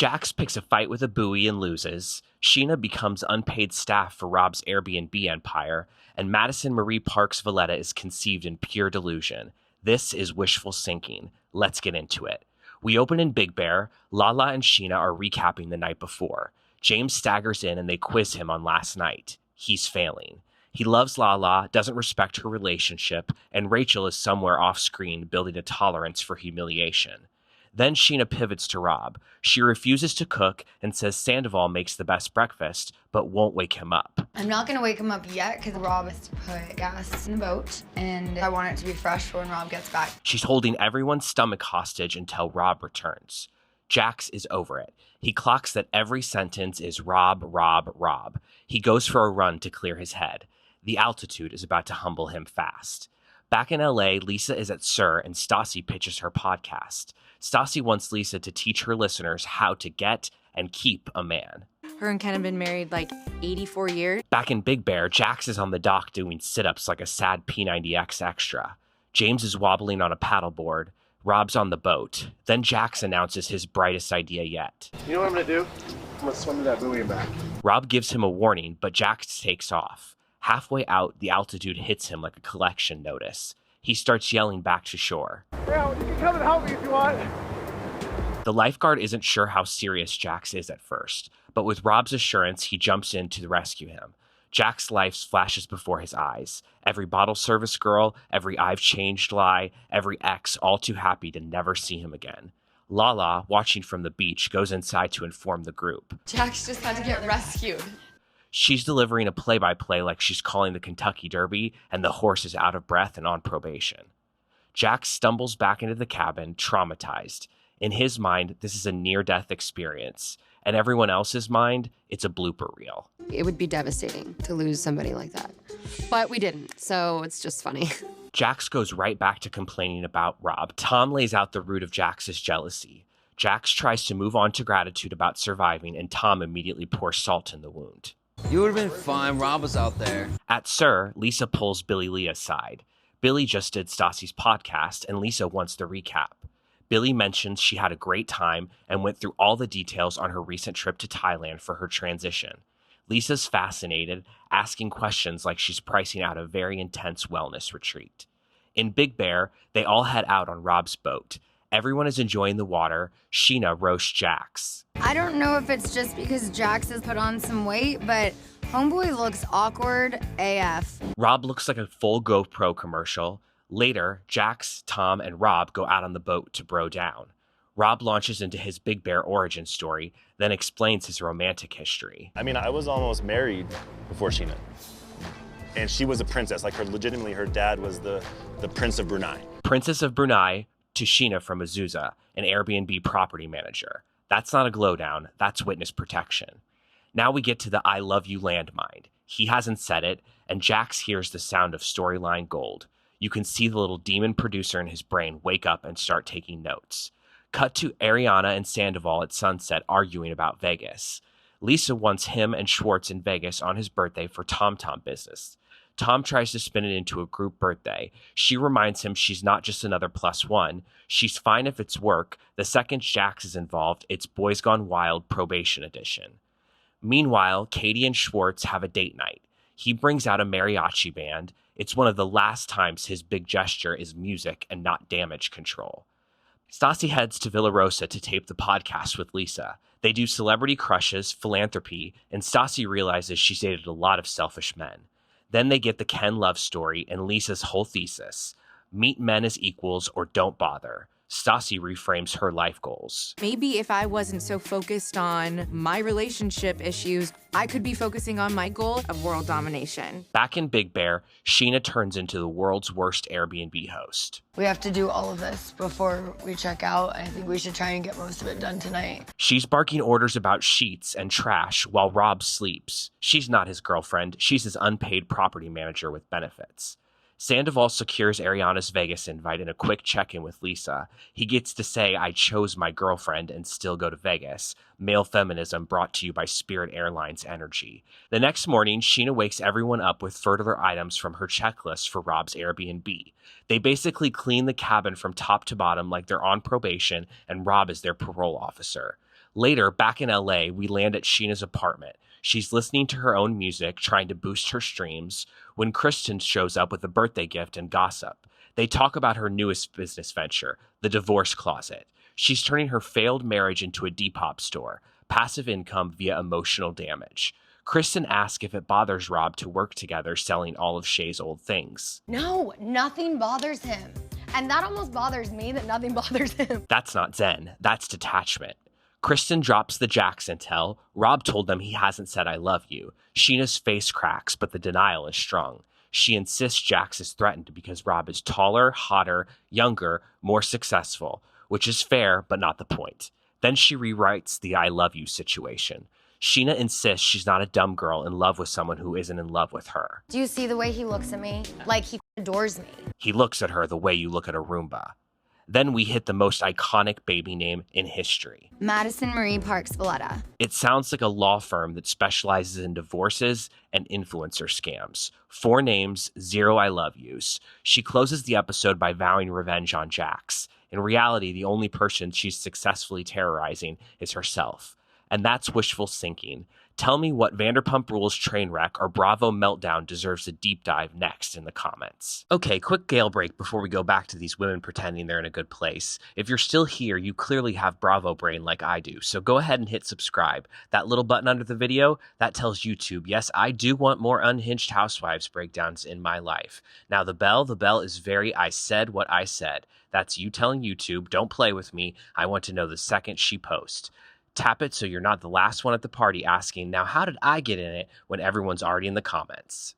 Jax picks a fight with a buoy and loses. Scheana becomes unpaid staff for Rob's Airbnb empire, and Madison Marie Parks Valletta is conceived in pure delusion. This is Wishful Sinking. Let's get into it. We open in Big Bear. Lala and Scheana are recapping the night before. James staggers in and they quiz him on last night. He's failing. He loves Lala, doesn't respect her relationship, and Rachel is somewhere off screen building a tolerance for humiliation. Then Scheana pivots to Rob. She refuses to cook and says Sandoval makes the best breakfast, but won't wake him up. I'm not gonna wake him up yet because Rob has to put gas in the boat and I want it to be fresh for when Rob gets back. She's holding everyone's stomach hostage until Rob returns. Jax is over it. He clocks that every sentence is Rob, Rob, Rob. He goes for a run to clear his head. The altitude is about to humble him fast. Back in LA, Lisa is at SUR and Stassi pitches her podcast. Stassi wants Lisa to teach her listeners how to get and keep a man. Her and Ken have been married like 84 years. Back in Big Bear, Jax is on the dock doing sit-ups like a sad P90X extra. James is wobbling on a paddleboard. Rob's on the boat. Then Jax announces his brightest idea yet. You know what I'm gonna do? I'm gonna swim to that buoy and back. Rob gives him a warning, but Jax takes off. Halfway out, the altitude hits him like a collection notice. He starts yelling back to shore. Yeah, you can come and help me if you want. The lifeguard isn't sure how serious Jax is at first, but with Rob's assurance, he jumps in to rescue him. Jack's life flashes before his eyes. Every bottle service girl, every I've changed lie, every ex all too happy to never see him again. Lala, watching from the beach, goes inside to inform the group. Jax just had to get rescued. She's delivering a play-by-play like she's calling the Kentucky Derby, and the horse is out of breath and on probation. Jax stumbles back into the cabin, traumatized. In his mind, this is a near-death experience. In everyone else's mind, it's a blooper reel. It would be devastating to lose somebody like that. But we didn't, so it's just funny. Jax goes right back to complaining about Rob. Tom lays out the root of Jax's jealousy. Jax tries to move on to gratitude about surviving, and Tom immediately pours salt in the wound. You would have been fine. Rob was out there. At SUR, Lisa pulls Billy Lee aside. Billy just did Stassi's podcast, and Lisa wants the recap. Billy mentions she had a great time and went through all the details on her recent trip to Thailand for her transition. Lisa's fascinated, asking questions like she's pricing out a very intense wellness retreat. In Big Bear, they all head out on Rob's boat. Everyone is enjoying the water. Scheana roasts Jax. I don't know if it's just because Jax has put on some weight, but homeboy looks awkward AF. Rob looks like a full GoPro commercial. Later, Jax, Tom, and Rob go out on the boat to bro down. Rob launches into his Big Bear origin story, then explains his romantic history. I mean, I was almost married before Scheana. And she was a princess. Like, legitimately, her dad was the Prince of Brunei. Princess of Brunei to Scheana from Azusa, an Airbnb property manager. That's not a glow down, that's witness protection. Now we get to the I love you landmine. He hasn't said it, and Jax hears the sound of storyline gold. You can see the little demon producer in his brain wake up and start taking notes. Cut to Ariana and Sandoval at sunset arguing about Vegas. Lisa wants him and Schwartz in Vegas on his birthday for Tom Tom business. Tom tries to spin it into a group birthday. She reminds him she's not just another +1. She's fine if it's work. The second Jax is involved, it's Boys Gone Wild probation edition. Meanwhile, Katie and Schwartz have a date night. He brings out a mariachi band. It's one of the last times his big gesture is music and not damage control. Stassi heads to Villa Rosa to tape the podcast with Lisa. They do celebrity crushes, philanthropy, and Stassi realizes she's dated a lot of selfish men. Then they get the Ken love story and Lisa's whole thesis. Meet men as equals or don't bother. Stassi reframes her life goals. Maybe if I wasn't so focused on my relationship issues, I could be focusing on my goal of world domination. Back in Big Bear, Scheana turns into the world's worst Airbnb host. We have to do all of this before we check out. I think we should try and get most of it done tonight. She's barking orders about sheets and trash while Rob sleeps. She's not his girlfriend. She's his unpaid property manager with benefits. Sandoval secures Ariana's Vegas invite in a quick check-in with Lisa. He gets to say, I chose my girlfriend and still go to Vegas. Male feminism brought to you by Spirit Airlines Energy. The next morning, Scheana wakes everyone up with further items from her checklist for Rob's Airbnb. They basically clean the cabin from top to bottom like they're on probation, and Rob is their parole officer. Later, back in LA, we land at Scheana's apartment. She's listening to her own music, trying to boost her streams, when Kristen shows up with a birthday gift and gossip. They talk about her newest business venture, the divorce closet. She's turning her failed marriage into a Depop store, passive income via emotional damage. Kristen asks if it bothers Rob to work together selling all of Shay's old things. No, nothing bothers him. And that almost bothers me that nothing bothers him. That's not zen, that's detachment. Kristen drops the Jax intel. Rob told them he hasn't said I love you. Scheana's face cracks, but the denial is strong. She insists Jax is threatened because Rob is taller, hotter, younger, more successful, which is fair, but not the point. Then she rewrites the I love you situation. Scheana insists she's not a dumb girl in love with someone who isn't in love with her. Do you see the way he looks at me? Like he adores me. He looks at her the way you look at a Roomba. Then we hit the most iconic baby name in history. Madison Marie Parks Valletta. It sounds like a law firm that specializes in divorces and influencer scams. 4 names, 0 I love yous. She closes the episode by vowing revenge on Jax. In reality, the only person she's successfully terrorizing is herself. And that's wishful sinking. Tell me what Vanderpump Rules train wreck or Bravo meltdown deserves a deep dive next in the comments. Okay, quick Gale break before we go back to these women pretending they're in a good place. If you're still here, you clearly have Bravo brain like I do, so go ahead and hit subscribe. That little button under the video, that tells YouTube, yes, I do want more unhinged housewives breakdowns in my life. Now the bell is very I said what I said. That's you telling YouTube, don't play with me, I want to know the second she posts. Tap it so you're not the last one at the party asking, now how did I get in it when everyone's already in the comments?